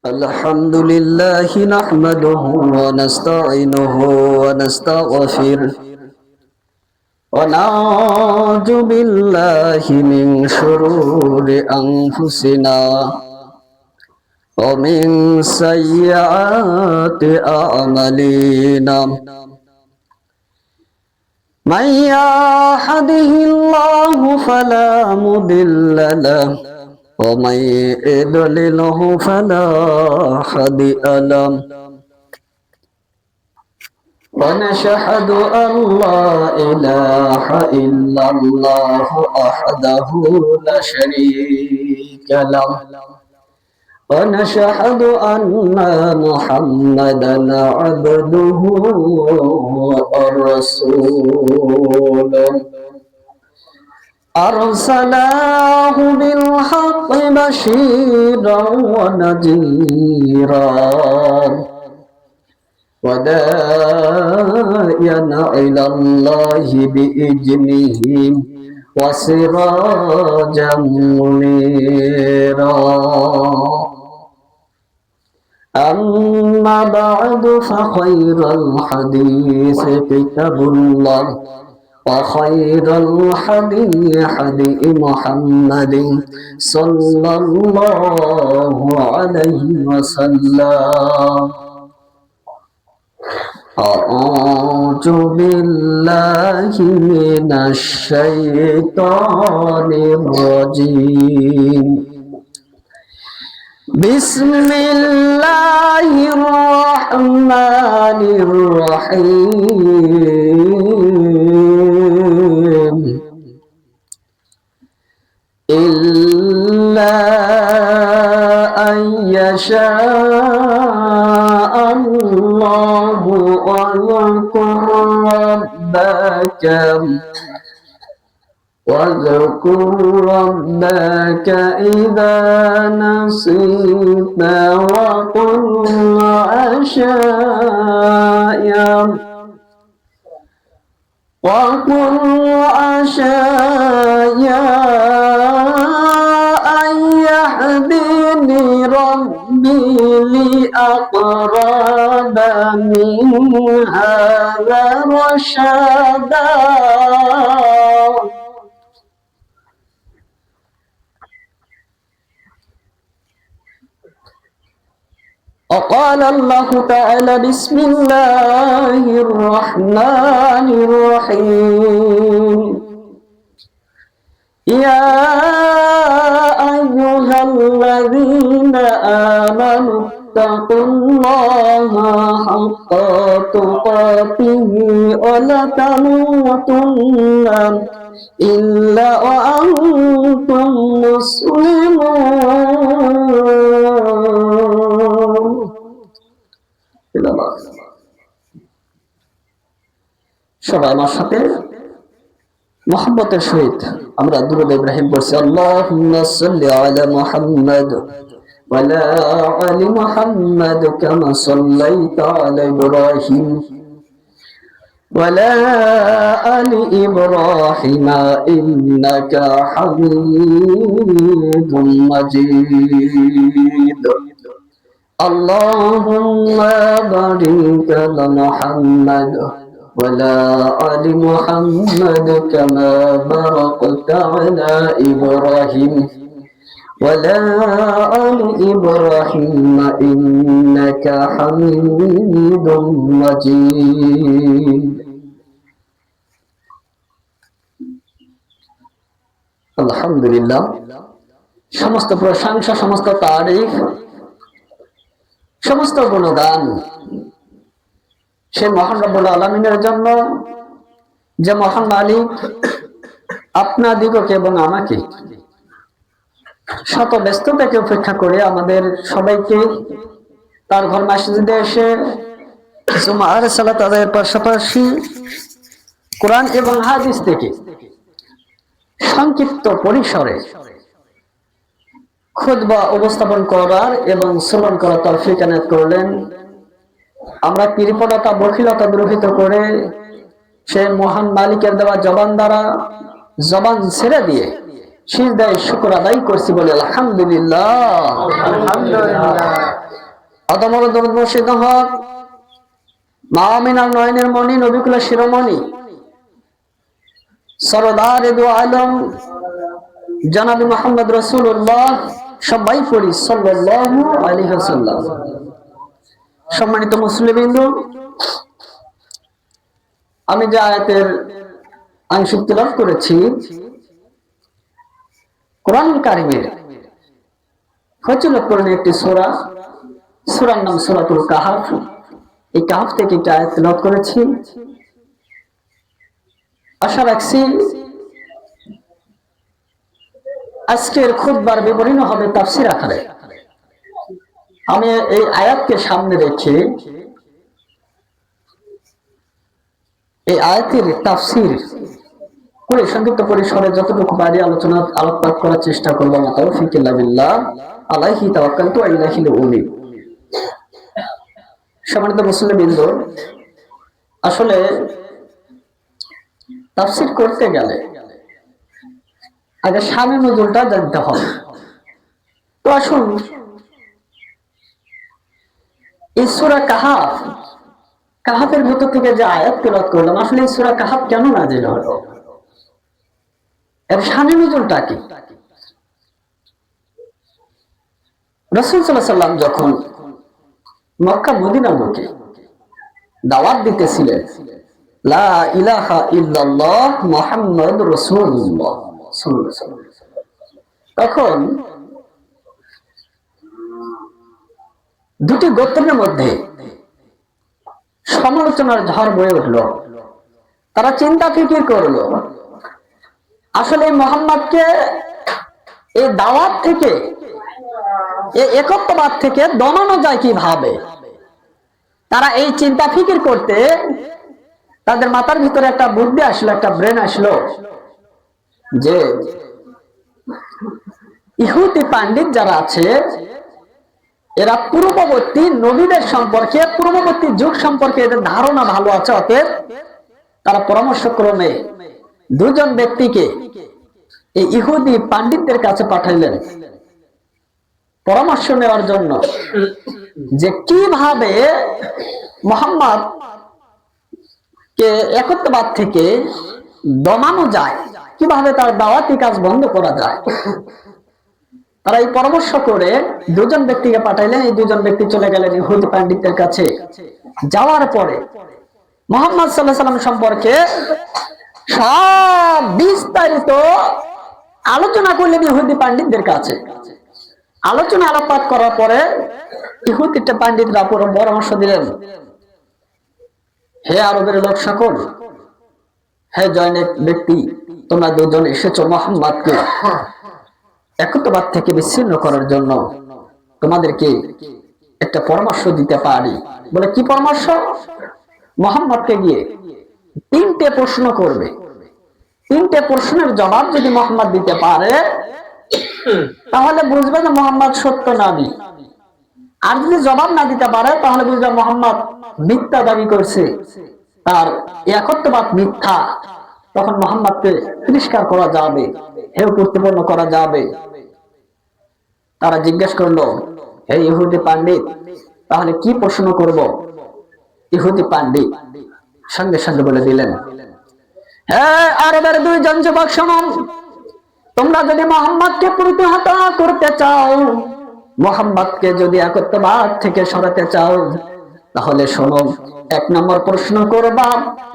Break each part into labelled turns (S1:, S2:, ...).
S1: الحمد لله نحمده ونستعينه ونستغفره ونعوذ بالله من شرور أنفسنا ومن سيئات أعمالنا من يهده الله فلا مضل له ومن يضلله فلا هادي له ونشهد أن لا إله إلا الله وحده لا شريك له ونشهد أن محمدا عبده ورسوله أرسله بالحق بشيرا ونذيرا وداعيا إلى الله بإذنه وسراجا منيرا أما بعد فخير الحديث كتاب الله وخير الحديث حديث محمد صلى الله عليه وسلم أعوذ بالله من الشيطان الرجيم بسم الله الرحمن الرحيم إلا أن يشاء الله واذكر ربك إذا نسيت وقل عسى أن يهديني ربي لأقرب من هذا رشدا وقال الله تعالى بسم الله الرحمن الرحيم يا أيها الذين آمنوا اتقوا الله حق تقاته ولا تموتن إلا وأنتم مسلمون সবাই আমার সাথে মুহাব্বতের সহিত আমরা দুরূদ ইব্রাহিম পড়ছি আল্লাহুম্মা সাল্লি আলা মুহাম্মাদ ওয়া আলা আলি মুহাম্মাদ কামা সাল্লাইতা আলা ইব্রাহিম ওয়া আলা আলি ইব্রাহিম ইন্নাকা হামিদুম মাজিদ আল্লাহুম্মা বারিক আলা মুহাম্মাদ ولا آل محمد كما باركت على إبراهيم ولا آل إبراهيم إنك حميد مجيد الحمد لله সমস্ত প্রশংসা সমস্ত তারিফ সমস্ত গুণগান সে মহান রব্বুল আলামিনের জন্য যে মহান মালিক আপনাদিগকে এবং আমাকে শত ব্যস্ততাকে উপেক্ষা করে আমাদের সবাইকে তার ঘর মসজিদে এসে জুমার সালাত আদায়ের পাশাপাশি কোরআন এবং হাদিস থেকে সংক্ষিপ্ত পরিসরে খুতবা উপস্থাপন করার এবং শ্রবণ করার তৌফিক এনায়েত করলেন। আমরা কৃপণতা বখিলতা দূরীভূত করে সেই মহান মালিকের দেওয়া জবান দ্বারা জবান ছেড়ে দিয়ে সিজদায় শুকর আদায় করছি বলে আলহামদুলিল্লাহ। অতমর দরুদ বর্ষিত হোক মা আমিনার নয়নের মণি নবিকুলের শিরোমণি সরদার দু আলম জনাবি মুহাম্মদ রাসূলুল্লাহ, সবাই পড়ি সাল্লাল্লাহু আলাইহি ওয়াসাল্লাম। সম্মানিত মুসলিমবৃন্দ, আমি যে আয়াতের আংশিক তিলাওয়াত করেছি কোরআনুল কারীমের ফজিলত পূর্ণ একটি সূরা, সূরার নাম সূরাতুল কাহফ। এই কাহফ থেকে একটি আয়াত তিলাওয়াত করেছি। আশা রাখছি আজকের খুতবার বিবরণ হবে তাফসীর আকারে। আমি এই আয়াতকে সামনে রেখে এই আয়াতের তাফসীর করে সংক্ষিপ্ত পরিসরে যতটুকু পারি আলোকপাত করার চেষ্টা করব। তাওফীক ইল্লা বিল্লাহ, আলাইহি তাওয়াক্কালতু ওয়া ইলাইহিল উনীব। সম্মানিত মুসলিমবৃন্দ, আসলে তাফসীর করতে গেলে আগে শানে নজুলটা জানতে হবে। তো আসুন এই সূরা কাহফ, কাহফের ভিতর থেকে যে আয়াত তেলাওয়াত করলাম, আসলে এই সূরা কাহফ কেন নাযিল হলো, এর শানে নজুলটা কি? রাসূল সাল্লাল্লাহু আলাইহি ওয়াসাল্লাম যখন মক্কা মদিনা মুখে দাওয়াত দিতেছিলেন, লা ইলাহা ইল্লাল্লাহ মুহাম্মাদুর রাসূলুল্লাহ সাল্লাল্লাহু আলাইহি ওয়াসাল্লাম, তখন দুটি গোত্রের মধ্যে সমালোচনার ঝড় বয়ে উঠল। তারা চিন্তা ফিকির করলো, আসলে মুহাম্মদকে এই দাওয়াত থেকে, এই একত্ববাদ থেকে দমানো যায় কিভাবে। তারা এই চিন্তা ফিকির করতে তাদের মাথার ভিতরে একটা বুদ্ধি আসলো, একটা ব্রেন আসলো, যে ইহুদি পণ্ডিত যারা আছে এরা পূর্ববর্তী নবীদের সম্পর্কে, পূর্ববর্তী যুগ সম্পর্কে এদের ধারণা ভালো আছে। অতএব তারা পরামর্শ ক্রমে দুজন ব্যক্তিকে এই ইহুদি পণ্ডিতদের কাছে পাঠাইলেন পরামর্শ নেওয়ার জন্য, যে কিভাবে মুহাম্মদ কে একত্ববাদ থেকে দমানো যায়, কিভাবে তার দাওয়াতি কাজ বন্ধ করা যায়। তারা এই পরামর্শ করে দুজন ব্যক্তিকে পাঠাইলেন। এই দুজন ব্যক্তি চলে গেলেন ইহুদি পণ্ডিতদের কাছে। যাওয়ার পরে মুহাম্মদ সাল্লাল্লাহু আলাইহি ওয়াসাল্লাম সম্পর্কে সব বিস্তারিত আলোচনা করলেন ইহুদি পণ্ডিতদের কাছে। আলোচনা আলোকপাত করার পরে ইহুদি পণ্ডিতরা পরামর্শ দিলেন, হে আরবের লোক সকল, হে জয়নেক ব্যক্তি, তোমরা দুজন এসেছো মুহাম্মদকে একত্ববাদ থেকে বিচ্ছিন্ন করার জন্য, তোমাদেরকে একটা পরামর্শ দিতে পারি। বলে, কি পরামর্শ? মুহাম্মদকে গিয়ে তিনটে প্রশ্ন করবে। তিনটে প্রশ্নের জবাব যদি মুহাম্মদ দিতে পারে তাহলে বুঝবে যে মুহাম্মদ সত্য নবী। আর যদি জবাব না দিতে পারে তাহলে বুঝবে মুহাম্মদ মিথ্যা দাবি করছে, তার একত্ববাদ মিথ্যা। তখন মুহাম্মদকে তিরস্কার করা যাবে, হেয় প্রতিপন্ন করা যাবে। তারা জিজ্ঞেস করলো, হে ইহুদি পণ্ডিত, তাহলে কি প্রশ্ন করব? ইহুদি পণ্ডিত সঙ্গে সঙ্গে বলে দিলেন, হে আরবের দুইজন যুবক, শোনো, তোমরা যদি মুহাম্মদকে প্রতিহত করতে চাও, মুহাম্মদকে যদি একত্ববাদ থেকে সরাতে চাও, তাহলে শোনো, এক নম্বর প্রশ্ন করবা,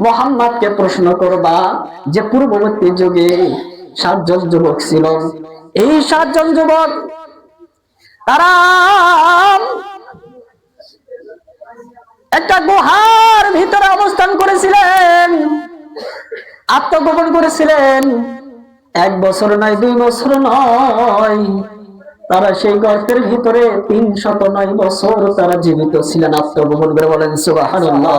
S1: মুহাম্মদকে প্রশ্ন করবা যে পূর্ববর্তী যুগে 7 জন যুবক ছিল। এই 7 জন যুবক তারা একটা গুহার ভিতরে অবস্থান করেছিলেন, আত্মগোপন করেছিলেন। 1 বছর নয়, 2 বছর নয়, তারা সেই গর্তের ভিতরে 309 বছর তারা জীবিত ছিলেন, আত্মগোপন করে। বলেন সুবহানাল্লাহ।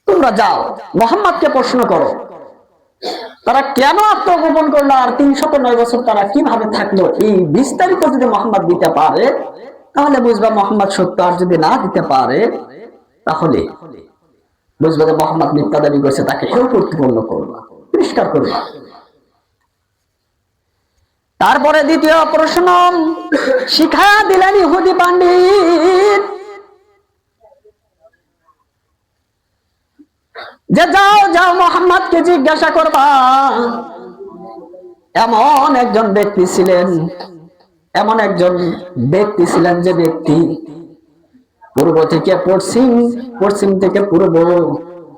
S1: তোমরা যাও মুহাম্মদকে প্রশ্ন করো, তারা কেন আত্মগোপন করলো আর 309 বছর তারা কিভাবে থাকলো। এই বিস্তারিত যদি মুহাম্মদ দিতে পারে তাহলে বুঝবা মুহাম্মদ সত্য, আর যদি না দিতে পারে তাহলে বুঝবা যে মুহাম্মদ মিথ্যা দাবি করেছে, তাকে হেয় প্রতিপন্ন করবা, তিরস্কার করবা। তারপরে দ্বিতীয় প্রশ্ন শিখা দিলেন ইহুদি পণ্ডিত যে যাও যাও মোহাম্মদকে জিজ্ঞাসা করবা। এমন একজন ব্যক্তি ছিলেন যে ব্যক্তি পূর্ব থেকে পশ্চিম, পশ্চিম থেকে পূর্ব,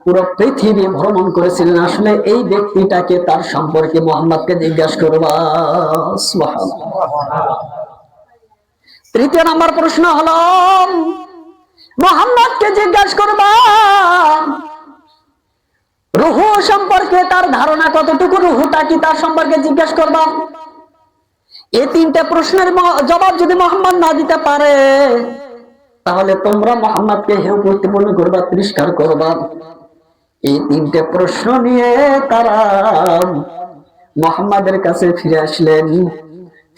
S1: পুরো পৃথিবী ভ্রমণ করেছিলেন। আসলে এই ব্যক্তিটাকে, তার সম্পর্কে মোহাম্মদকে জিজ্ঞাসা করবা। তৃতীয় নম্বর প্রশ্ন হলো মোহাম্মদকে জিজ্ঞাসা করবা রূহ সম্পর্কে তার ধারণা কতটুকু, রূহটা কি তার সম্পর্কে জিজ্ঞাসা করবা। এই তিনটে প্রশ্নের জবাব যদি মোহাম্মদ না দিতে পারে তাহলে তোমরা মোহাম্মদকে হেয় প্রতিপন্ন করবা, তিরস্কার করবা। এই তিনটে প্রশ্ন নিয়ে তারা মোহাম্মদের কাছে ফিরে আসলেন।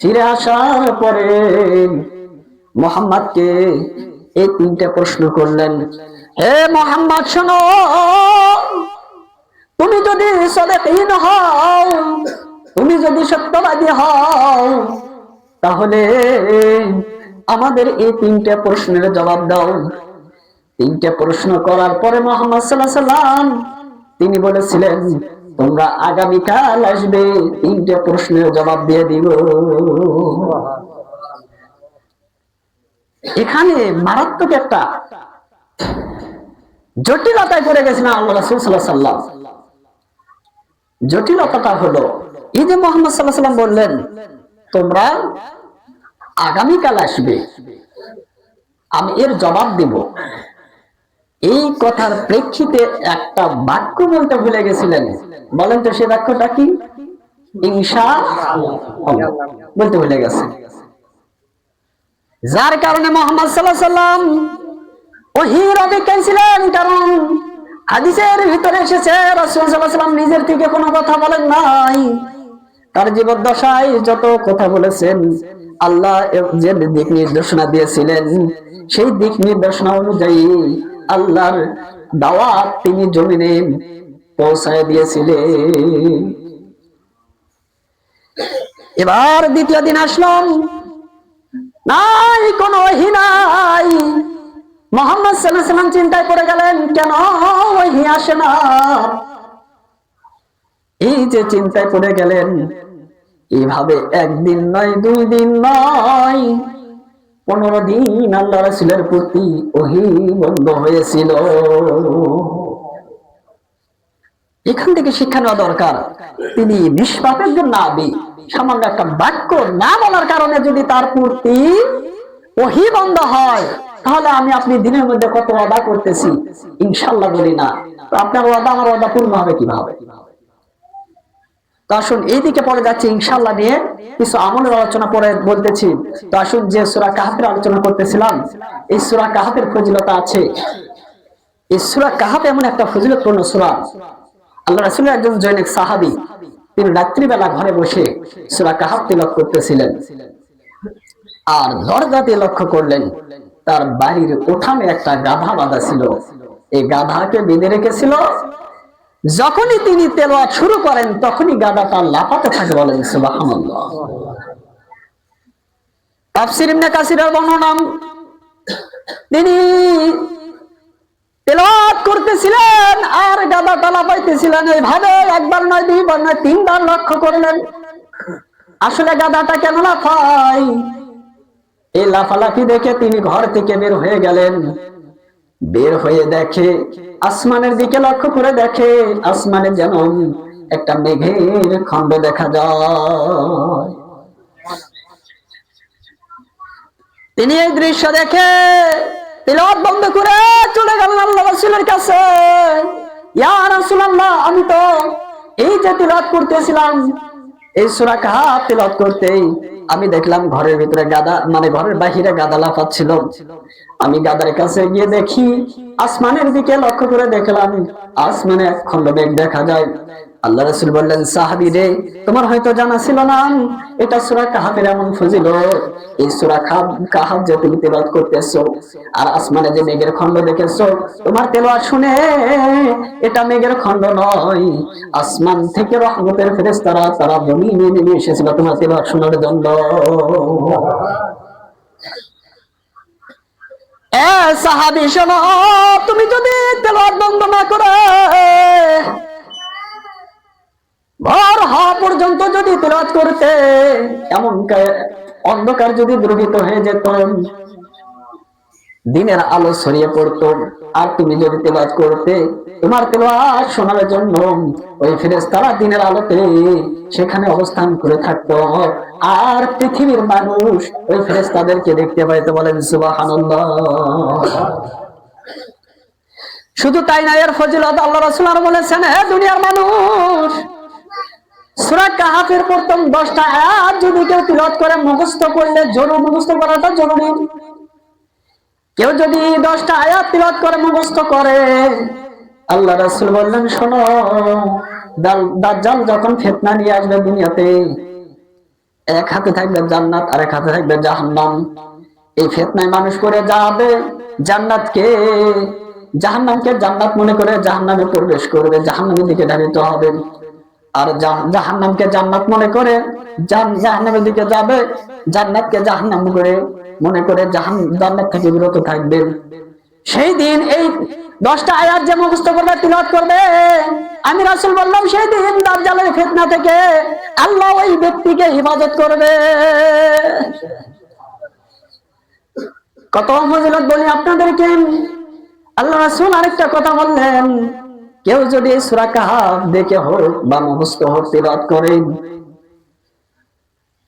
S1: ফিরে আসার পরে মোহাম্মদকে এই তিনটে প্রশ্ন করলেন। হে মোহাম্মদ শোনো, তুমি যদি সাদিকীন হও, তুমি যদি সত্যবাদী হও, তাহলে আমাদের এই তিনটে প্রশ্নের জবাব দাও। তিনটে প্রশ্ন করার পরে মুহাম্মদ সাল্লাল্লাহু আলাইহি ওয়াসাল্লাম তিনি বলেছিলেন তোমরা আগামীকাল আসবে, তিনটে প্রশ্নের জবাব দিয়ে দিব। এখানে মারাত্মক একটা জটিলতায় পড়ে গেছিলেন আল্লাহ রাসূল সাল্লাল্লাহু আলাইহি ওয়াসাল্লাম। জটিলতাটা হলো এই যে মুহাম্মদ সাল্লাল্লাহু আলাইহি ওয়াসাল্লাম বললেন তোমরা আগামীকাল আসবে, আমি এর জবাব দেব। এই কথার প্রেক্ষিতে একটা বাক্য বলতে ভুলে গেছিলেন। বলেন তো সে বাক্যটা কি? ইনশাআল্লাহ বলতে ভুলে গেছেন। যার কারণে মুহাম্মদ সাল্লাল্লাহু আলাইহি ওয়াসাল্লাম ওহীর অপেক্ষায় ছিলেন। কারণ হাদিসের ভিতরে এসেছে রাসূল সাল্লাল্লাহু আলাইহি ওয়াসাল্লাম নিজের থেকে কোনো কথা বলেন নাই। তার জীবদ্দশায় যত কথা বলেছেন আল্লাহ যে দিক নির্দেশনা দিয়েছিলেন সেই দিক নির্দেশনা অনুযায়ী আল্লাহর দাওয়াত তিনি জমিনে পৌঁছায় দিয়েছিলেন। এবার দ্বিতীয় দিন আসলাম, নাই কোনো ওহী নাই। মুহাম্মদ সাল্লাল্লাহু আলাইহি ওয়াসাল্লাম চিন্তায় পড়ে গেলেন, কেন ওহী আসে না। এই যে চিন্তায় পড়ে গেলেন, এইভাবে একদিন নয়, 2 দিন নয়, 15 দিন আল্লাহ রাসূলের প্রতি ওহী বন্ধ হয়েছিল। এখান থেকে শিক্ষা নেওয়া দরকার, তিনি নিষ্পাপের জন্য নবী। সামান্য একটা বাক্য না বলার কারণে যদি তার প্রতি ওহী বন্ধ হয়, তাহলে আমি আপনি দিনের মধ্যে কত ওয়াদা করতেছি, ইনশাআল্লাহ বলি না, তো আপনার ওয়াদা আমার ওয়াদা পূর্ণ হবে কিভাবে? তো আসুন এইদিকে পড়ে যাচ্ছে ইনশাআল্লাহ নিয়ে কিছু আমলের আলোচনা পরে বলতেছি। তো আসুন যে সূরা কাহফের আলোচনা করতেছিলাম, এই সূরা কাহফের ফজিলত আছে। এই সূরা কাহফ এমন একটা ফজিলতপূর্ণ সূরা। আল্লাহ রাসূলের একজন জনৈক সাহাবী তিনি রাত্রিবেলা ঘরে বসে সূরা কাহফ তিলাওয়াত করতেছিলেন। আর দরজা দিয়ে লক্ষ্য করলেন তার বাড়ির উঠানে একটা গাধা বাঁধা ছিল। এই গাধাকে বেঁধে রেখেছিল। যখনই তিনি তেলাওয়াত শুরু করেন তখনই গাধাটা লাফাতে থাকে। বলেন সুবহানাল্লাহ। তাফসীর ইবনে কাসিরের বর্ণনা, তিনি তেলাওয়াত করতেছিলেন আর গাধাটা লাফাইতেছিলেন। এইভাবে একবার নয়, 2 বার নয়, 3 বার লক্ষ্য করলেন আসলে গাধাটা কেন লাফায়। এই লাফালাফি দেখে তিনি ঘর থেকে বের হয়ে গেলেন। বের হয়ে দেখে, আসমানের দিকে লক্ষ্য করে দেখে আসমানে যেন একটা মেঘের খণ্ড দেখা যায়। তিনি এই দৃশ্য দেখে তিলাওয়াত বন্ধ করে চলে গেলেন আল্লাহ রাসূলের কাছে। ইয়া রাসূলুল্লাহ, আমি তো এই যে তিলাওয়াত করতেছিলাম, এই সূরা কাহফ তিলাওয়াত করতেই আমি দেখলাম ঘরের ভিতরে গাধা, মানে ঘরের বাহিরে গাধা লাফাচ্ছিল। আমি গাধার কাছে গিয়ে দেখি আসমানের দিকে লক্ষ্য করে দেখলাম আসমানে এক খণ্ড মেঘ দেখা যায়। আল্লাহ রাসূল বললেন, সাহাবী রে, তোমার হয়তো জানা ছিল না, এটা সূরা কাহাফের এমন ফজিলত। এই সূরা কাহাফ যে তুমি তেলাওয়াত করতেছো আর আসমানে যে মেঘের খণ্ড দেখেছো, তোমার তেলাওয়াত শুনে এটা মেঘের খণ্ড নয়, আসমান থেকে রহমতের ফেরেশতারা তারা জমিনে নেমে এসেছিল তোমার তেলাওয়াত শোনার জন্য। সাহাবী শোনো, তুমি যদি তেলাওয়াত বন্ধ না করে ভোর হওয়া পর্যন্ত যদি তেলাওয়াত করতে, এমন অন্ধকার যদি দ্রবীত হয়ে যেত, দিনের আলো ছড়িয়ে পড়তো, আর তুমি যদি তেলাওয়াত করতে, তোমার তেলাওয়াত শোনার জন্য ওই ফেরেশতারা দিনের আলোতে সেখানে অবস্থান করে থাকতো, আর পৃথিবীর মানুষ ওই ফেরেশতাদেরকে দেখতে পাইতো। বলেন সুবহানাল্লাহ। শুধু তাই না, এর ফজিলত আল্লাহ রাসূল আর বলেছেন, হে দুনিয়ার মানুষ, সূরা কাহাফের প্রথম 10টা আয়াত যদি কেউ তিলাওয়াত করে, মুখস্থ করলে, জরুরি মুখস্থ করাটা জরুরি, কেউ যদি 10টা আয়াত তিলাওয়াত করে মুখস্থ করে, আল্লাহ রাসূল বললেন, শোনো, দাজ্জাল যখন ফিতনা নিয়ে আসবে দুনিয়াতে, এক হাতে থাকবে জান্নাত আর এক হাতে থাকবে জাহান্নাম। এই ফিতনায় মানুষ পড়ে যাবে, জাহান্নামকে জান্নাত মনে করে জাহান্নামে প্রবেশ করবে, জাহান্নামের দিকে ধাবিত হবে, আর জাহান্নামকে জান্নাত মনে করে জাহান্নামের দিকে যাবে, জান্নাতকে জাহান্নাম করে মনে করে জান্নাত থেকে বিরত থাকবে। সেই দিন এই 10টা আয়াত যে মুখস্থ করবে, তিলাওয়াত করবে, আমি রাসূল বললাম, সেই দিন দাজ্জালের ফিতনা থেকে আল্লাহ ওই ব্যক্তিকে হিফাজত করবে। কত ফজিলত বলি আপনাদেরকে। আল্লাহ রাসূল আরেকটা কথা বললেন, কেউ যদি সূরা কাহাফ দেখে হোক বা মুখস্থ হোক তিলাওয়াত করে,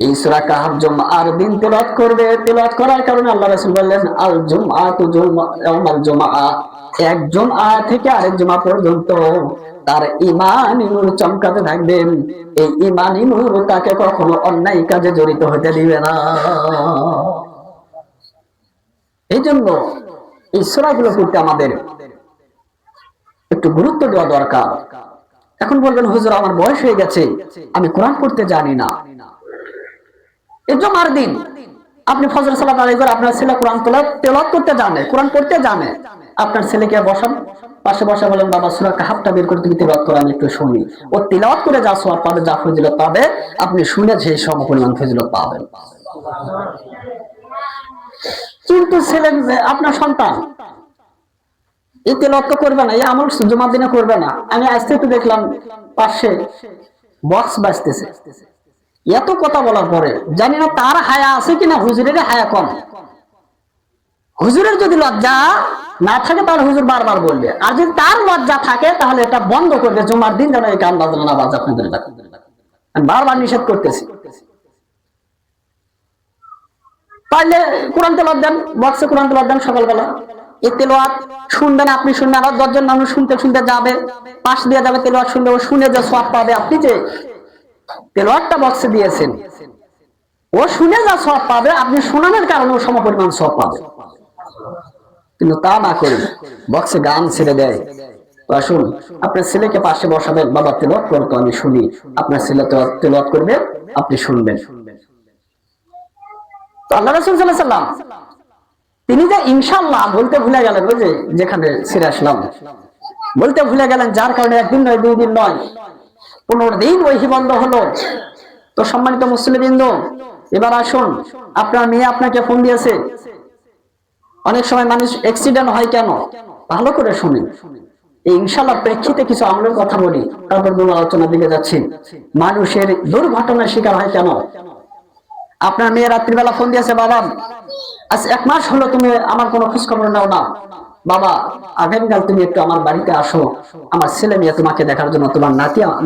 S1: এই সূরা কাহাফ জুমআর দিন তিলাওয়াত করবে, তিলাওয়াত করার কারণে আল্লাহ রাসূল বললেন, আল জুমআতু ইয়াউমাল জুমআ, এক জুমআ থেকে আরেক জুমআ পর্যন্ত তার ঈমানি নূর চমকাতে থাকবে। এই ঈমানি নূর তাকে কখনো অন্যায় কাজে জড়িত হতে দিবে না। এই জন্য এই সূরাগুলো পড়তে আমাদের একটু গুরুত্ব দেওয়া দরকার। এখন বলবেন, হুজুর আমার বয়স হয়ে গেছে, আমি কোরআন পড়তে জানি না। এই জুমার দিন আপনি ফজর সালাত আদায় করে আপনার ছেলে কোরআন তেলাওয়াত করতে জানে, কোরআন পড়তে জানে, আপনার ছেলেকে বসান, পাশে বসে বলেন, বাবা সূরা কাহাফটা বের করে তুমি তেলাওয়াত করো, আমি একটু শুনি। ও তেলাওয়াত করে যা সওয়াব পাবে, যা ফজিলত পাবে, আপনি শুনে সেই সমপরিমাণ ফজিলত পাবেন। কিন্তু ছেলে, আপনার সন্তান এই তেলাওয়াত করবে না, এই আমল জুমার দিনে করবে না। আমি আজকে তো দেখলাম পাশে বক্স বাজতেছে, এত কথা বলার পরে জানি না তার হায়া আছে কিনা, হুজুরের হায়া কম। হুজুরের যদি লজ্জা না থাকে তাহলে হুজুর বারবার বলবে, আর যদি তার লজ্জা থাকে তাহলে এটা বন্ধ করবে, জুমার দিন যেন এই গান বাজনা না বাজে। আপনাদের আমি বারবার নিষেধ করতেছি। পারলে কোরআন তেলাওয়াত দেন, বক্সে কোরআন তেলাওয়াত দেন সকালবেলা। এই তেলাওয়াত শুনবেন, আপনি শুনবেন, আর 10 জন মানুষ শুনতে শুনতে যাবে, পাশ দিয়ে যাবে, তেলাওয়াত শুনবে, ও শুনে যে সওয়াব পাবে, আপনি যে তেলাওয়াতটা বক্সে দিয়েছেন, ও শুনে যা সওয়াব পাবে, আপনি শোনানোর কারণে ও সমপরিমাণ সওয়াব পাবে। কিন্তু তা না করে বক্সে গান ছেড়ে দেয়। আসুন, আপনার ছেলেকে পাশে বসাবেন, বাবা তেলাওয়াত করতো, আমি শুনি। আপনার ছেলে তেলাওয়াত করবে, আপনি শুনবেন। তো আল্লাহ রাসূল সাল্লাল্লাহু আলাইহি ওয়াসাল্লাম তিনি যে ইনশাআল্লাহ বলতে ভুলে গেলেন, ওই যে যেখানে ছেড়ে আসলাম, বলতে ভুলে গেলেন, যার কারণে একদিন নয়, 2 দিন নয়, 15 দিন ওই বন্ধ হলো। তো সম্মানিত মুসলিমবৃন্দ, এবার আসুন, আপনার মেয়ে আপনাকে ফোন দিয়েছে। অনেক সময় মানুষ অ্যাক্সিডেন্ট হয় কেন, ভালো করে শুনুন। এই ইনশাআল্লাহ প্রেক্ষিতে কিছু আমলের কথা বলি, তারপর মূল আলোচনার দিকে যাচ্ছি। মানুষের দুর্ঘটনার শিকার হয় কেন? আপনার মেয়ে রাত্রিবেলা ফোন দিয়েছে, বাবা আজ 1 মাস হলো তুমি আমার কোনো খোঁজ খবর নাও না, বাবা আগামীকাল তুমি একটু আমার বাড়িতে আসো, আমার ছেলে মেয়ে তোমাকে দেখার জন্য, তোমার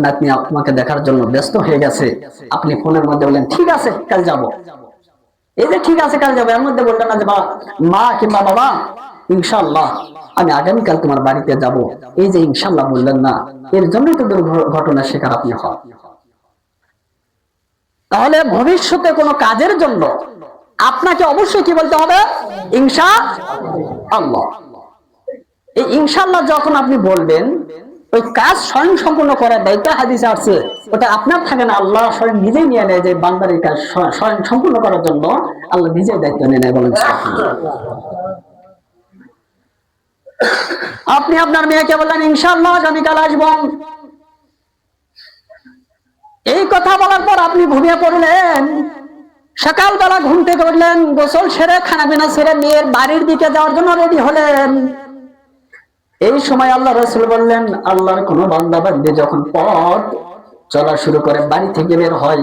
S1: নাতনি তোমাকে দেখার জন্য ব্যস্ত হয়ে গেছে। আপনি ফোনের মধ্যে বললেন, ঠিক আছে কাল যাব। এই যে ঠিক আছে কাল যাবো, এর মধ্যে বললেন না যে মা কিংবা বাবা ইনশাআল্লাহ আমি আগামীকাল তোমার বাড়িতে যাব। এই যে ইনশাআল্লাহ বললেন না, এর জন্যই তো দুর্ঘটনার শিকার আপনি হন। তাহলে ভবিষ্যতে কোনো কাজের জন্য আপনাকে অবশ্যই কি বলতে হবে? ইনশাআল্লাহ। এই ইনশাআল্লাহ যখন আপনি বলবেন, ওই কাজ স্বয়ং সম্পূর্ণ করার দায়িত্ব হাদিসে আছে, ওটা আপনার থাকে না, আল্লাহ স্বয়ং নিজেই নিয়ে নেয়, যে বান্দার এই কাজ স্বয়ং সম্পূর্ণ করার জন্য আল্লাহ নিজেই দায়িত্ব নিয়ে নেয়। বলেন আপনি আপনার মেয়েকে বললেন ইনশাআল্লাহ আগামীকাল আসবো, এই কথা বলার পর আপনি ঘুমিয়ে পড়লেন, সকালবেলা ঘুম থেকে উঠলেন, গোসল সেরে খানা পিনা সেরে মেয়ের বাড়ির দিকে যাওয়ার জন্য রেডি হলেন। এই সময় আল্লাহ রাসূল বললেন, আল্লাহর কোন বান্দা বান্দী যখন পথ চলা শুরু করে বাড়ি থেকে বের হয়,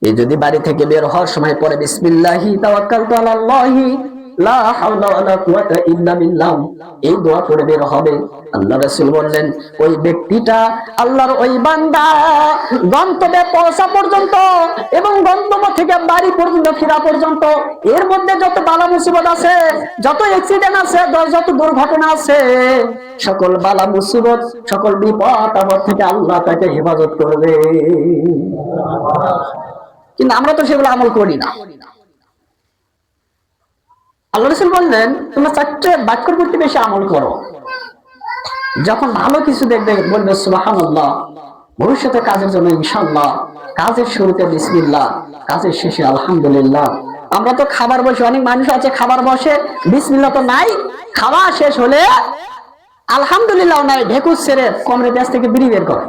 S1: এই যদি বাড়ি থেকে বের হওয়ার সময় পরে বিসমিল্লাহি তাওয়াক্কালতু আলাল্লাহি লা হাওলা ওয়ালা কুওয়াতা ইল্লা বিল্লাহ, এই দোয়া পড়ে বের হবে। আল্লাহ রাসূল বললেন, ওই ব্যক্তিটা, আল্লাহর ওই বান্দা গন্তব্যে পৌঁছা পর্যন্ত এবং গন্তব্য থেকে বাড়ি পর্যন্ত ফেরা পর্যন্ত এর মধ্যে যত বালা মুসিবত আছে, যত অ্যাক্সিডেন্ট আছে, যত দুর্ঘটনা আছে, সকল বালা মুসিবত, সকল বিপদ আপদ থেকে আল্লাহ তাকে হেফাজত করবে। কিন্তু আমরা তো সেগুলো আমল করি না। আল্লাহ রাসূল বললেন, তোমরা চারটে বাক্যর প্রতি বেশি আমল করো। যখন ভালো কিছু দেখবে বলবে সুবহানাল্লাহ, ভবিষ্যতে কাজের জন্য ইনশাআল্লাহ, কাজের শুরুতে বিসমিল্লাহ, কাজের শেষে আলহামদুলিল্লাহ। আমরা তো খাবার বসে, অনেক মানুষ আছে খাবার বসে বিসমিল্লাহ তো নাই, খাওয়া শেষ হলে আলহামদুলিল্লাহ নাই, ঢেকুর ছেড়ে কমরে দেশ থেকে বিড়ি বের করে।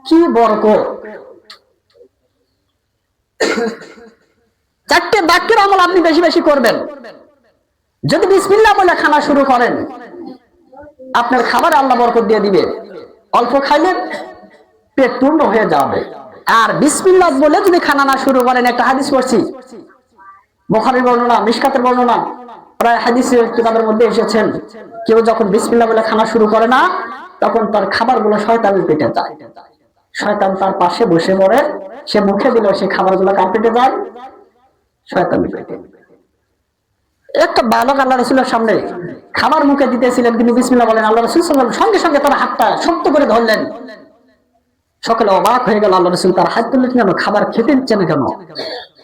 S1: কি বরকত! চারটে বাক্যের আমল আপনি বেশি বেশি করবেন। যদি বিসমিল্লাহ বলে খানা শুরু করেন, আপনার খাবার আল্লাহ বরকত দিয়ে দিবে, অল্প খাইলে পেট পূর্ণ হয়ে যাবে। আর বিসমিল্লাহ বলে যদি খানা না শুরু করেন, একটা হাদিস পড়ছি, বুখারীর বর্ণনা, মিশকাতের বর্ণনা, প্রায় হাদিসের কিতাবের মধ্যে এসেছেন, কেউ যখন বিসমিল্লাহ বলে খানা শুরু করে না, তখন তার খাবারগুলো শয়তানের পেটে যায়। শয়তান তার পাশে বসে পড়ে, সে মুখে দিল, সে খাবারগুলো কার পেটে যায়? শয়তানের পেটে। একটা বালক আল্লাহ রাসূলের সামনে খাবার মুখে দিতেছিলেন, তিনি বিসমিল্লাহ বলেন, আল্লাহ রাসূল সাল্লাল্লাহু আলাইহি ওয়াসাল্লাম সঙ্গে সঙ্গে তার হাতটা শক্ত করে ধরলেন। সকলে অবাক হয়ে গেল, আল্লাহ রাসূল তার হাত তুললেন কেন, খাবার খেতে দিচ্ছে না কেন?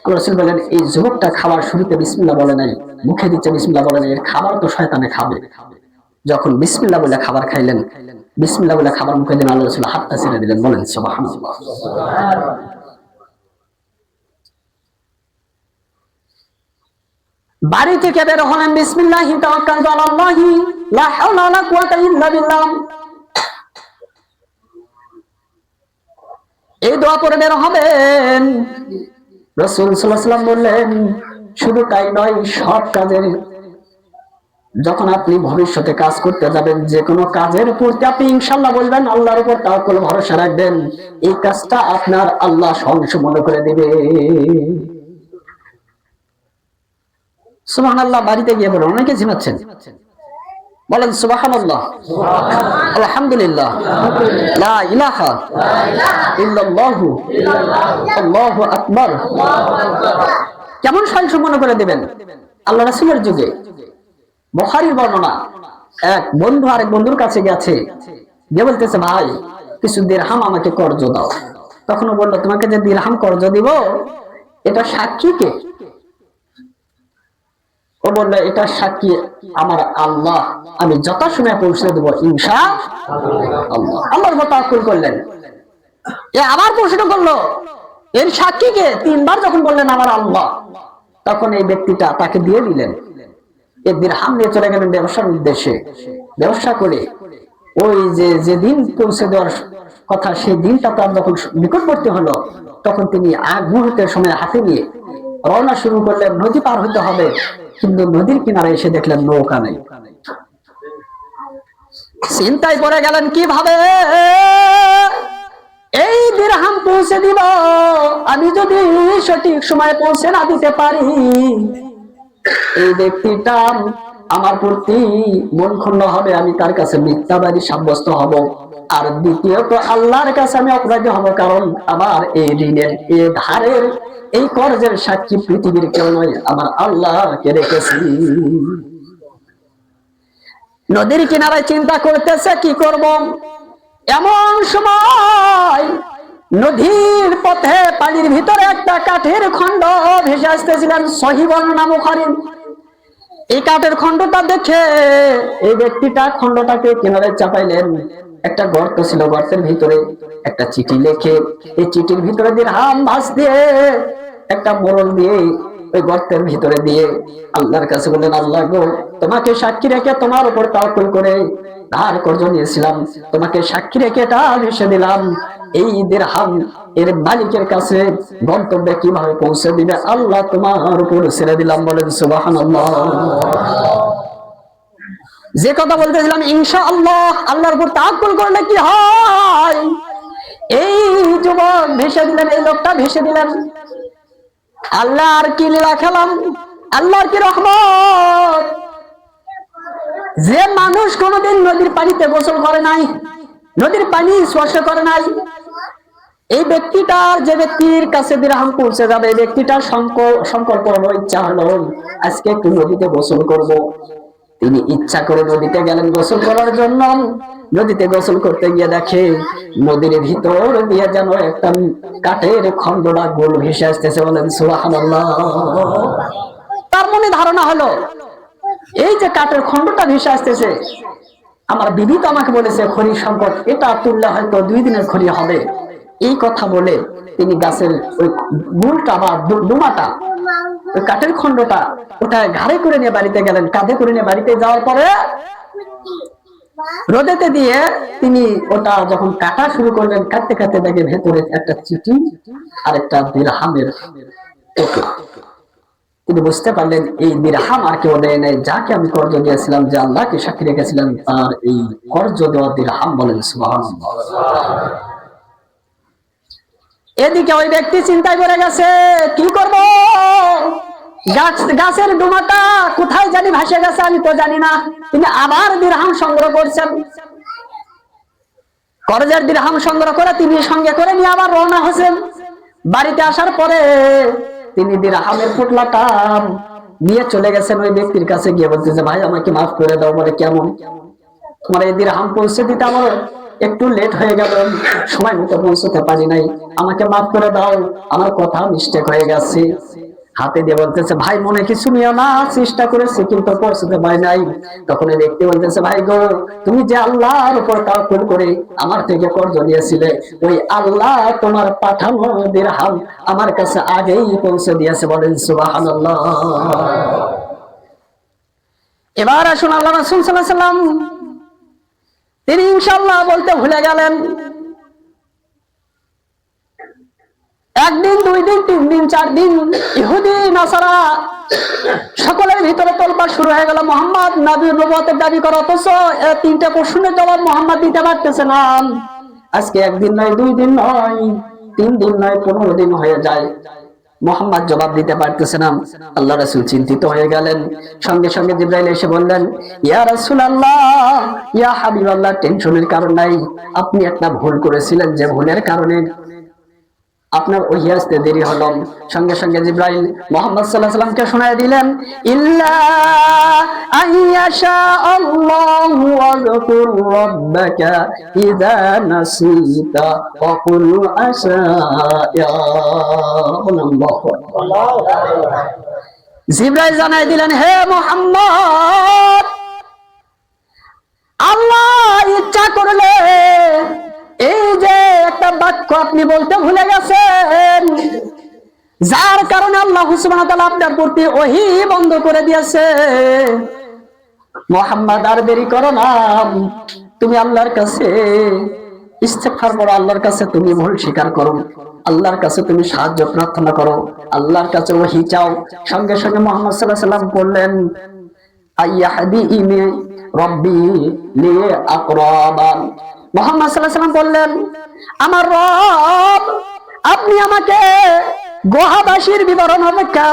S1: আল্লাহ রাসূল বলেন, এই যুবকটা খাবার শুরুতে বিসমিল্লাহ বলে নাই, মুখে দিচ্ছে বিসমিল্লাহ বলে নাই, এর খাবার তো শয়তানে খাবে। যখন বিসমিল্লাহ বলে খাবার খাইলেন, বিসমিল্লাহ বলে খাবার মুখে দিলেন, আল্লাহ রাসূল হাতটা ছেড়ে দিলেন। বলেন সুবহানাল্লাহ। বাড়ি থেকে বের হলেন, বিসমিল্লাহি তাওয়াক্কালতু আলাল্লাহি লা হাওলা ওয়ালা কুওয়াতা ইল্লা বিল্লাহ, এই দোয়া পড়ে বের হবেন। রাসূল সাল্লাল্লাহু আলাইহি ওয়াসাল্লাম বললেন, শুধু তাই নয়, সব কাজের, যখন আপনি ভবিষ্যতে কাজ করতে যাবেন, যে কোনো কাজের প্রতি আপনি ইনশাআল্লাহ বলবেন, আল্লাহর উপর তাওয়াক্কুল, ভরসা রাখবেন, এই কাজটা আপনার আল্লাহ সম্পূর্ণ করে দেবে। সুবহানাল্লাহ। বাড়িতে গিয়ে বলুন, অনেকে ঝিমাচ্ছেন, বলেন সুবহানাল্লাহ, আলহামদুলিল্লাহ, লা ইলাহা ইল্লাল্লাহু, আল্লাহু আকবার। কেমন স্বয়ংসম্পন্ন করে দেবেন? আল্লাহ রাসূলের যুগে বুখারীর বর্ণনা, এক বন্ধু আরেক বন্ধুর কাছে গেছে, গিয়ে বলতেছে, ভাই কিছু দিরহাম আমাকে কর্জ দাও। তখন বলল, তোমাকে যে দিরহাম কর্জ দিব, এটা সাক্ষী কে? ও বলল, এটা সাক্ষী আমার আল্লাহ, আমি যথাসময়ে পৌঁছে দেবো ইনশাআল্লাহ। আল্লাহর উপর তাওয়াক্কুল করলেন। এ আবার প্রশ্ন করলো, এর সাক্ষী কে? তিনবার যখন বললেন আমার আল্লাহ, তখন এই ব্যক্তিটা তাকে দিয়ে দিলেন। এই দিরহাম নিয়ে চলে গেলেন ব্যবসার উদ্দেশ্যে। ব্যবসা করে ওই যে দিন পৌঁছে দেওয়ার কথা, সেই দিনটা তার যখন নিকটবর্তী হলো, তখন তিনি আগ মুহূর্তের সময় হাতে নিয়ে রওনা শুরু করলেন। নদী পার হতে হবে, কিন্তু নদীর কিনারে এসে দেখলেন নৌকা নেই। চিন্তায় পড়ে গেলেন, কিভাবে এই দিরহাম পৌঁছে দিব? আমি যদি সঠিক সময়ে পৌঁছে না দিতে পারি, এই ব্যক্তিটা আমার প্রতি মন ক্ষুণ্ণ হবে, আমি তার কাছে মিথ্যাবাদী সাব্যস্ত হব, আর দ্বিতীয়ত আল্লাহর কাছে আমি অপরাধী হব, কারণ আমার এই ঋণের, এই ধারের, এই কর্জের সাক্ষী পৃথিবীর কেউ নয়, আমার আল্লাহকে রেখেছি। নদীর কিনারায় চিন্তা করতেছে কি করব। এমন সময় নদীর পথে পানির ভিতরে একটা কাঠের খণ্ড ভেসে আসতেছিলেন। সহিহ বর্ণনা বুখারীর। এই কাঠের খণ্ডটা দেখে এই ব্যক্তিটা খণ্ডটাকে কিনারে চাপাইলেন। একটা গর্ত ছিল, গর্তের ভিতরে একটা চিঠি লেখে, এই চিঠির ভিতরে দিরহাম ভাঁজ দিয়ে একটা মোড়ল দিয়ে ওই গর্তের ভিতরে দিয়ে আল্লাহর কাছে বললেন, আল্লাহ গো, তোমাকে সাক্ষী রেখে তোমার উপর তাওয়াক্কুল করে ধার কর্জ নিয়েছিলাম, তোমাকে সাক্ষী রেখে এটা ভেসে দিলাম। এই দিরহাম এর মালিকের কাছে গন্তব্যে কিভাবে পৌঁছে দিবে আল্লাহ তোমার উপর ছেড়ে দিলাম। বলেন সুবহানাল্লাহ। যে কথা বলতেছিলাম ইনশাআল্লাহ আল্লাহর উপর তাওয়াক্কুল করলে কি হয়, এই যুবক ভেসে দিলেন, এই লোকটা ভেসে দিলেন। আল্লাহর কি লীলা খেলাম, আল্লাহর কি রহমত। যে মানুষ কোনোদিন নদীর পানিতে গোসল করে নাই, নদীর পানি স্পর্শ করে নাই, এই ব্যক্তিটার, যে ব্যক্তির কাছে দিরহাম পৌঁছে যাবে, এই ব্যক্তিটার সংকল্প হলো, ইচ্ছা হলো আজকে একটু নদীতে গোসল করব। তিনি ইচ্ছা করে নদীতে গেলেন গোসল করার জন্য। নদীতে গোসল করতে গিয়ে দেখে নদীর ভিতর দিয়ে যেন একটা কাঠের খণ্ডটা গোল ভেসে আসতেছে। বলেন সুবহানাল্লাহ। তার মনে ধারণা হলো এই যে কাঠের খণ্ডটা ভেসে আসতেছে, আমার বিবি তো আমাকে বলেছে খড়ি সংকট, এটা তুললে হয়তো 2 দিনের খড়ি হবে। এই কথা বলে তিনি গাছের ওই মূলটা বা ডুমাটা, ওই কাঠের খণ্ডটা ওটা ঘাড়ে করে নিয়ে বাড়িতে গেলেন। কাঁধে করে নিয়ে বাড়িতে যাওয়ার পরে রোদেতে দিয়ে তিনি ওটা যখন কাটা শুরু করলেন, কাটতে কাটতে দেখে ভেতরে একটা চিঠি আর একটা দিরহামের ওকে। তিনি বুঝতে পারলেন এই দিরহাম আর কেউ দেয় নাই, যাকে আমি কর্জ দিয়েছিলাম, যে আল্লাহকে সাক্ষী রেখেছিলাম, তার এই কর্জ দেওয়া দিরহাম। বলেন সুবহানাল্লাহ। এদিকে ওই ব্যক্তি চিন্তায় পড়ে গেছে, কি করব, গাছের ডুমাটা কোথায় জানি ভাসে গেছে, আমি তো জানি না। তিনি আবার দিরহাম সংগ্রহ করছেন। কর্জের দিরহাম সংগ্রহ করে তিনি সঙ্গে করে নিয়ে আবার রওনা হয়েছেন। বাড়িতে আসার পরে তিনি দিরহামের পুটলাটা নিয়ে চলে গেছেন ওই ব্যক্তির কাছে, গিয়ে বলতেছে, ভাই আমাকে মাফ করে দাও। বলে কেমন, তোমার এই দিরহাম পৌঁছে দিতে আমার একটু লেট হয়ে গেল, সময় মতো পৌঁছতে পারি নাই, আমাকে মাফ করে দাও, আমার কথা মিস্টেক হয়ে গেছে। হাতে দিয়ে বলতেছে, ভাই মনে কিছু নিও না, চেষ্টা করেছি কিন্তু পৌঁছতে পারি নাই। তখন এই ব্যক্তি বলতেছে, ভাই গো, তুমি যে আল্লাহর উপর তাওয়াক্কুল করে আমার থেকে কর্জ নিয়েছিলে, ওই আল্লাহ তোমার পাঠানো দিরহাম আমার কাছে আগেই পৌঁছে দিয়েছে। বলেন সুবহানাল্লাহ। এবার আসুন আল্লাহ রাসূল সাল্লাল্লাহু আলাইহি ওয়াসাল্লাম, তিনি ইনশাআল্লাহ বলতে ভুলে গেলেন। 1 দিন 2 দিন 3 দিন 4 দিন ইহুদি নাসারা সকলের ভিতরে তোলপাড় শুরু হয়ে গেল। মুহাম্মদ নবী নবুয়তের দাবি করে, অথচ 3টা প্রশ্নের জবাব মুহাম্মদ দিতে পারতেছে না। আজকে 1 দিন নয়, 2 দিন নয়, 3 দিন নয়, 15 দিন হয়ে যায়, মুহাম্মদ জবাব দিতে পারতেছে না। আল্লাহ রাসূল চিন্তিত হয়ে গেলেন। সঙ্গে সঙ্গে জিবরাইল এসে বললেন, ইয়া রাসূলুল্লাহ, ইয়া হাবিবাল্লাহ, টেনশনের কারণ নাই, আপনি একটা ভুল করেছিলেন, যে ভুলের কারণে আপনার ওহী আসতে দেরি হলো। সঙ্গে সঙ্গে জিবরাইল মুহাম্মদ সাল্লাল্লাহু আলাইহি ওয়াসাল্লামকে শোনায় দিলেন, ইল্লা আইয়াশা আল্লাহু ওয়াযকুর রাব্বাকা ইযা নাসিতা ওয়া কুল আশা ইয়া আল্লাহ। জিবরাইল জানায় দিলেন, হে মুহাম্মদ, আল্লাহ ইচ্ছা করলে এই যে একটা বাক্য আপনি বলতে ভুলে গেছেন, যার কারণে আল্লাহ সুবহানাহু ওয়া তাআলা আপনার প্রতি ওহী বন্ধ করে দিয়েছে। মুহাম্মদ আর দেরি করো না, তুমি আল্লাহর কাছে ইস্তেগফার করো, আল্লাহর কাছে তুমি ভুল স্বীকার করো, আল্লাহর কাছে তুমি সাহায্য প্রার্থনা করো, আল্লাহর কাছে ওহী চাও। সঙ্গে সঙ্গে মুহাম্মদ সাল্লাল্লাহু আলাইহি ওয়াসাল্লাম বললেন, আইয়াহদিনি রাব্বি লি আকরাবান। মুহাম্মদ সাল্লাল্লাহু আলাইহি ওয়াসাল্লাম বললেন, আমার রব আপনি আমাকে গুহাবাসীর বিবরণ অপেক্ষা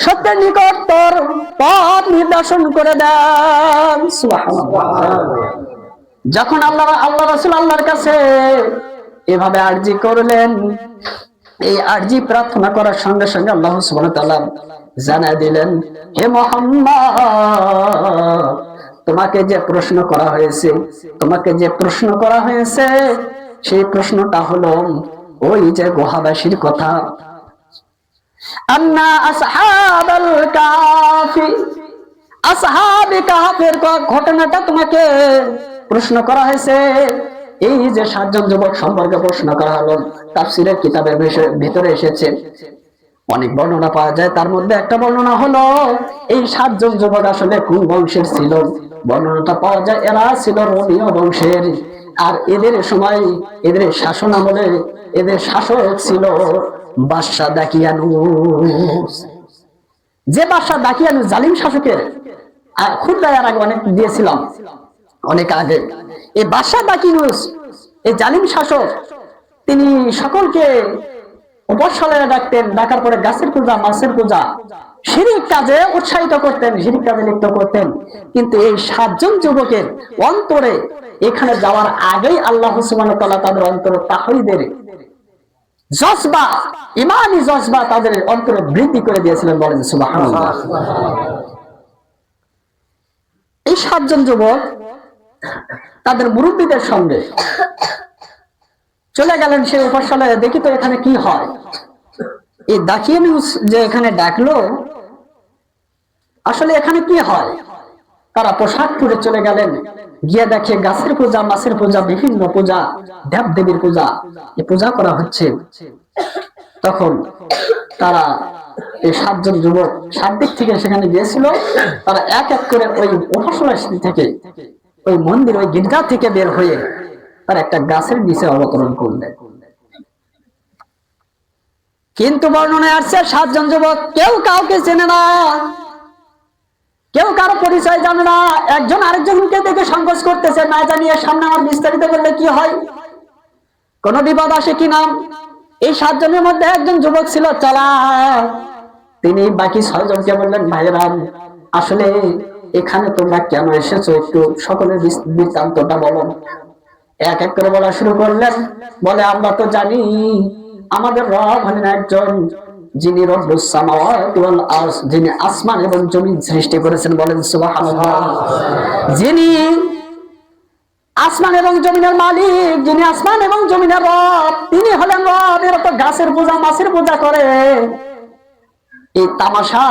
S1: সত্যের নিকটতর পথ নির্দেশন করে দেন। সুবহানাল্লাহ। যখন আল্লাহ রাসূল আল্লাহর কাছে এভাবে আরজি করলেন, এই আরজি প্রার্থনা করার সঙ্গে সঙ্গে আল্লাহ সুবহানাহু ওয়া তাআলা জানায় দিলেন, হে মুহাম্মদ, তোমাকে যে প্রশ্ন করা হয়েছে, তোমাকে যে প্রশ্ন করা হয়েছে, সেই প্রশ্নটা হলো ওই যে গুহাবাসীর কথা। আন্না আসহাবাল কাফি, আসহাবে কাহাফের ঘটনাটা তোমাকে প্রশ্ন করা হয়েছে। এই যে 7 জন যুবক সম্পর্কে প্রশ্ন করা হলো, তাফসীরের কিতাবের ভিতরে এসেছে, অনেক বর্ণনা পাওয়া যায়। তার মধ্যে একটা বর্ণনা হলো এই 7 জন যুবক আসলে কোন বংশের ছিল। বর্ণনাটা পাওয়া যায় এরা ছিল রোমীয় বংশের। আর এদের সময়, এদের শাসন আমলে এদের শাসক ছিল বাদশা দাকিয়ানুস। যে বাদশা দাকিয়ানুস জালিম শাসকের খুতবায় আর আগে অনেক দিয়েছিলাম, অনেক আগে। এই বাদশা দাকিয়ানুস, এই জালিম শাসক, তিনি সকলকে উপাসনায় ডাকতেন, ডাকার পরে গাছের পূজা, মাছের পূজা, শিরক কাজে উৎসাহিত করতেন, শিরক কাজে লিপ্ত করতেন। কিন্তু এই 7 জন যুবকের অন্তরে এখানে যাওয়ার আগেই আল্লাহ সুবহানাহু ওয়া তাআলা তাদের অন্তরে তাওহীদের জজবা, ঈমানি জজবা তাদের অন্তরে বৃদ্ধি করে দিয়েছিলেন। বলেন সুবহানাল্লাহ। এই 7 জন যুবক তাদের মুরব্বীদের সঙ্গে চলে গেলেন সেই উপাসনায়। দেখি তো এখানে কি হয়। এই দাকিয়ানুস যে এখানে ডাকলো, আসলে এখানে কি হয়। তারা পোশাক পরে চলে গেলেন, গিয়ে দেখে গাছের পূজা, মাছের পূজা, বিভিন্ন পূজা, দেব দেবীর পূজা, এই পূজা করা হচ্ছে। তখন তারা এই 7 জন যুবক 7 দিক থেকে সেখানে গিয়েছিল। তারা এক এক করে ওই উপাসনাস্থল থেকে, ওই মন্দির, ওই গির্জা থেকে বের হয়ে তারা একটা গাছের নিচে অবতরণ করলেন। কিন্তু বর্ণনায় আসছে 7 জন যুবক কেউ কাউকে চেনে না, কেউ কারো পরিচয় জানে না। একজন আরেকজনকে দেখে সংকোচ করতেছে, না জানিয়ে সামনে আমার বিস্তারিত বললে কি হয়, কোন বিপদ আসে কিনা। এই 7 জনের মধ্যে একজন যুবক ছিল চালাক। তিনি বাকি 6 জনকে বললেন, ভাইরা আসলে এখানে তোমরা কেন এসেছো, একটু সকলের বৃত্তান্তটা বলো। এক এক করে বলা শুরু করলেন। বলে, আমরা তো জানি আমাদের রব হলেন একজন, যিনি রব্বুস সামাওয়াতি ওয়াল আরদ, যিনি আসমান এবং জমিন সৃষ্টি করেছেন। বলেন সুবহানাল্লাহ। যিনি আসমান এবং জমিনের মালিক, যিনি আসমান এবং জমিনের রব, তিনি হলেন রব। এরা তো গাছের পূজা, মাছের পূজা করে। এই তামাশা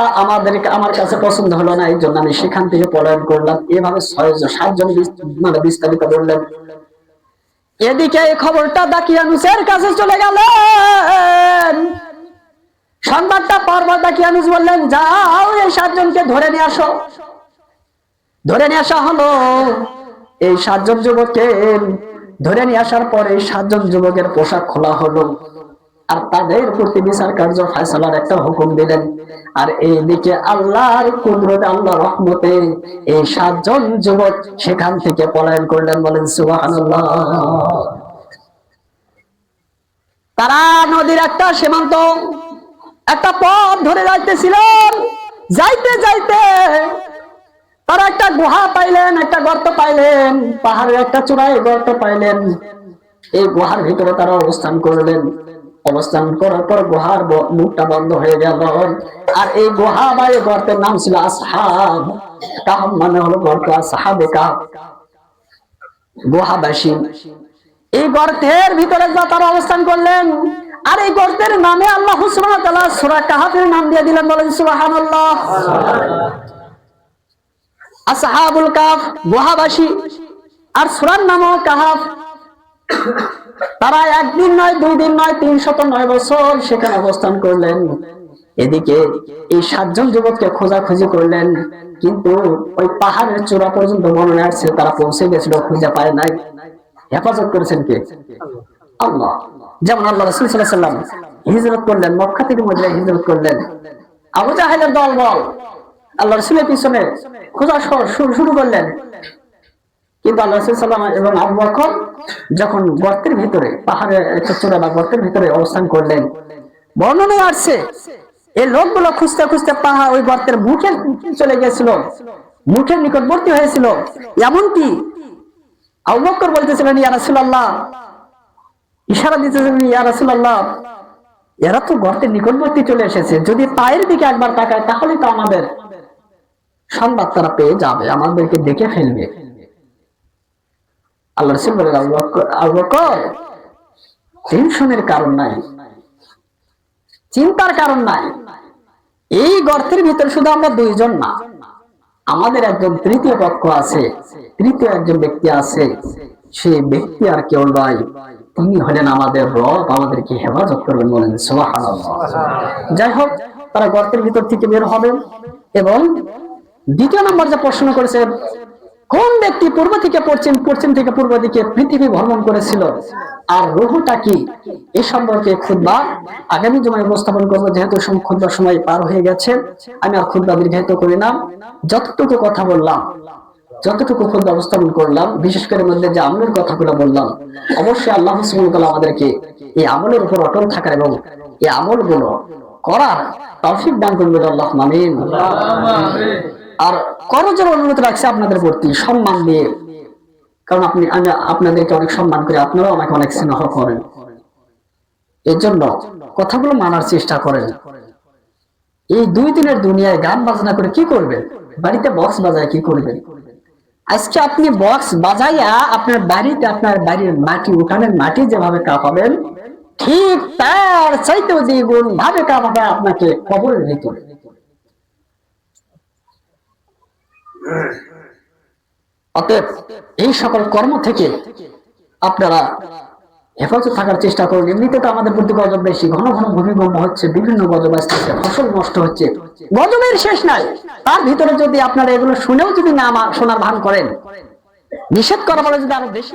S1: আমার কাছে পছন্দ হলো না, এই জন্য আমি সেখান থেকে পলায়ন করলাম। এভাবে 7 জন মানে বিস্তারিত বললেন। এদিকে এই খবরটা দাকিয়ানুসের কাছে চলে গেলেন। সংবাদটা পারবার দাকিয়ানুস বললেন, যাও এই 7 জনকে ধরে নিয়ে আসো। ধরে নিয়ে আসা হলো। এই 7 জন যুবককে ধরে নিয়ে আসার পরে 7 জন যুবকের পোশাক খোলা হলো, আর তাদের প্রতি বিচার কার্য ফয়সালার একটা হুকুম দিলেন। আর এইদিকে আল্লাহর কুদরতে, আল্লাহর রহমতে এই 7 জন যুবক সেখান থেকে পলায়ন করলেন। বলেন সুবহানাল্লাহ। তারা নদীর একটা সীমান্ত, একটা পথ ধরে যাইতেছিলেন। যাইতে যাইতে তারা একটা গুহা পাইলেন, একটা গর্ত পাইলেন, পাহাড়ের একটা চূড়ায় গর্ত পাইলেন। এই গুহার ভিতরে তারা অবস্থান করলেন। অবস্থান করার পর গুহার মুখটা বন্ধ হয়ে গেল। আর এই গুহা বা এই গর্তের নাম ছিল আসহাব কাহফ, মানে হলো গর্ত, আসহাবে কাহফ, গুহাবাসী। এই গর্তের ভিতরে তারা অবস্থান করলেন। আর এই গর্তের নামে আল্লাহ সুবহানাহু ওয়া তাআলা সূরা কাহফের নাম দিয়ে দিলেন। বলেন সুবহানাল্লাহ। আসহাবুল কাহফ, গুহাবাসী, আর সূরার নামও কাহফ। তারা একদিন নয়, 2 দিন নয়, 309 বছর সেখানে অবস্থান করলেন। এদিকে এই 7 জন যুবককে খোঁজাখুঁজি করলেন, কিন্তু ওই পাহাড়ের চূড়া পর্যন্ত বর্ণনা আসছে তারা পৌঁছে গেছিল, খুঁজে পায় নাই। হেফাজত করেছেন কে? আল্লাহ। যেমন আল্লাহ রাসূল সাল্লাল্লাহু আলাইহি ওয়াসাল্লাম হিজরত করলেন, মক্কা থেকে মদিনায় হিজরত করলেন। আবু জাহেলের দলবল আল্লাহ রাসূলের পিছনে খোঁজা শুরু করলেন। কিন্তু আল্লাহ রাসূল সাল্লাল্লাহু আলাইহি ওয়াসাল্লাম এবং আবু বকর যখন গর্তের ভিতরে, পাহাড়ের একটা চূড়া বা গর্তের ভিতরে অবস্থান করলেন, বর্ণনায় আসছে এই লোকগুলো খুঁজতে খুঁজতে পাহাড় ওই গর্তের মুখে চলে গেছিল, মুখের নিকটবর্তী হয়েছিল। এমনকি আবু বকর বলতেছিলেন, ইয়া রাসূলুল্লাহ, ইশারা দিতেছিলেন, ইয়া রাসূলুল্লাহ, এরা তো গর্তের নিকটবর্তী চলে এসেছে, যদি পায়ের দিকে একবার তাকায় তাহলে তো আমাদের সংবাদ তারা পেয়ে যাবে, আমাদেরকে দেখে ফেলবে। আল্লাহ রাসূল বলেন, আবু বকর, টেনশনের কারণ নাই, চিন্তার কারণ নাই। এই গর্তের ভিতরে শুধু আমরা 2 জন না, আমাদের একজন তৃতীয় পক্ষ আছে, তৃতীয় একজন ব্যক্তি আছে, সেই ব্যক্তি আর কেউ নয়, তিনি হলেন আমাদের রব, আমাদেরকে হেফাজত করবেন, বলেন সুবহানাল্লাহ। যাই হোক, তারা গর্তের ভিতর থেকে বের হবেন। এবং দ্বিতীয় নম্বর যে প্রশ্ন করেছে, কোন ব্যক্তি পূর্ব থেকে পশ্চিম, পশ্চিম থেকে পূর্ব দিকে পৃথিবী ভ্রমণ করেছিল আর রুহটা কি, এই সম্পর্কে খুতবা আগামী জুমায় উপস্থাপন করবো। যেহেতু খুতবার সময় পার হয়ে গেছে, আমি আর খুতবা দীর্ঘায়িত করি না। যতটুকু কথা বললাম, যতটুকু খুতবা উপস্থাপন করলাম, বিশেষ করে মধ্যে যে আমলের কথাগুলো বললাম, অবশ্যই আল্লাহ সুবহানাহু ওয়া তাআলা আমাদেরকে এই আমলের উপর অটল থাকার এবং এই আমলগুলো করার তৌফিক দান করুন, আল্লাহ আমিন। আর করজোর অনুরোধ রাখছি আপনাদের প্রতি সম্মান দিয়ে, কারণ আমি আপনাদেরকে অনেক সম্মান করি, আপনারাও আমাকে অনেক স্নেহ করেন, এর জন্য কথাগুলো মানার চেষ্টা করেন। এই 2 দিনের দুনিয়ায় গান বাজনা করে কি করবেন? বাড়িতে বক্স বাজায় কি করবেন? আজকে আপনি বক্স বাজাইয়া আপনার বাড়িতে, আপনার বাড়ির মাটি, উঠানের মাটি যেভাবে কাঁপাবেন, ঠিক তার চাইতেও দ্বিগুণ ভাবে কাঁপাবে আপনাকে কবরের ভিতরে। অতএব এই সকল কর্ম থেকে আপনারা হেফাজত থাকার চেষ্টা করুন। এমনিতে তো আমাদের প্রতি গজব বেশি, ঘন ঘন ভূমিকম্প হচ্ছে, বিভিন্ন গজব আসতেছে, ফসল নষ্ট হচ্ছে, গজবের শেষ নাই। তার ভিতরে যদি আপনারা এগুলো শুনেও যদি না শোনার ভান করেন, নিষেধ করা বলে যদি আরো বেশি